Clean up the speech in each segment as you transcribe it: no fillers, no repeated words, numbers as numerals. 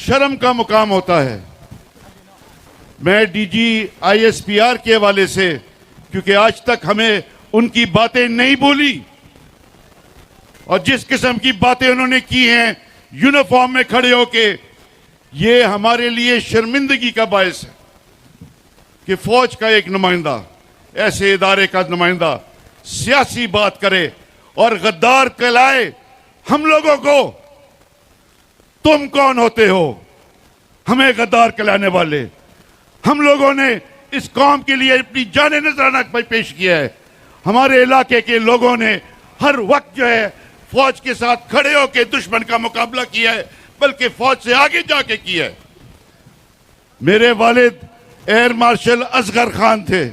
शर्म का मुकाम होता है। मैं डीजी आईएसपीआर के हवाले से, क्योंकि आज तक हमें उनकी बातें नहीं बोली और जिस किस्म की बातें उन्होंने की हैं यूनिफॉर्म में खड़े होके, ये हमारे लिए शर्मिंदगी का बायस है कि फौज का एक नुमाइंदा, ऐसे इदारे का नुमाइंदा सियासी बात करे और गद्दार कहलाए हम लोगों को। तुम कौन होते हो हमें गद्दार कहलाने वाले? हम लोगों ने इस कौम के लिए अपनी जाने नजराना पेश किया है। हमारे इलाके के लोगों ने हर वक्त जो है फौज के साथ खड़े होकर दुश्मन का मुकाबला किया है, बल्कि फौज से आगे जाके किया है। मेरे वालिद एयर मार्शल असगर खान थे,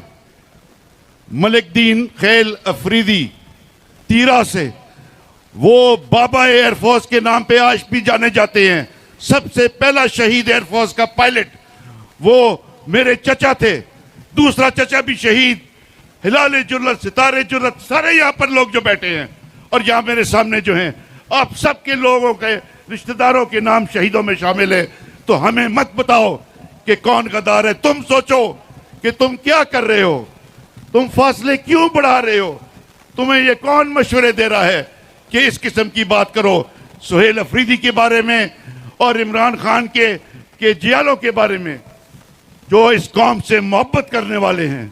मलिकदीन खैल अफरीदी तीरा से। वो बाबा एयरफोर्स के नाम पे आज भी जाने जाते हैं। सबसे पहला शहीद एयरफोर्स का पायलट वो मेरे चचा थे। दूसरा चचा भी शहीद, हिलाल जुर्रत, सितारे जुर्रत, सारे यहाँ पर लोग जो बैठे हैं और यहाँ मेरे सामने जो हैं, आप सबके लोगों के रिश्तेदारों के नाम शहीदों में शामिल है। तो हमें मत बताओ कि कौन गद्दार है। तुम सोचो कि तुम क्या कर रहे हो, तुम फासले क्यों बढ़ा रहे हो, तुम्हें ये कौन मशवरे दे रहा है कि इस किस्म की बात करो। सुहेल अफरीदी के बारे में और इमरान खान के जियालों के बारे में, जो इस कौम से मोहब्बत करने वाले हैं।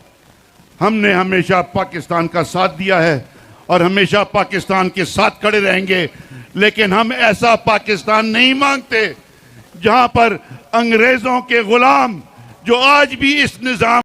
हमने हमेशा पाकिस्तान का साथ दिया है और हमेशा पाकिस्तान के साथ खड़े रहेंगे, लेकिन हम ऐसा पाकिस्तान नहीं मांगते जहां पर अंग्रेजों के गुलाम जो आज भी इस निजाम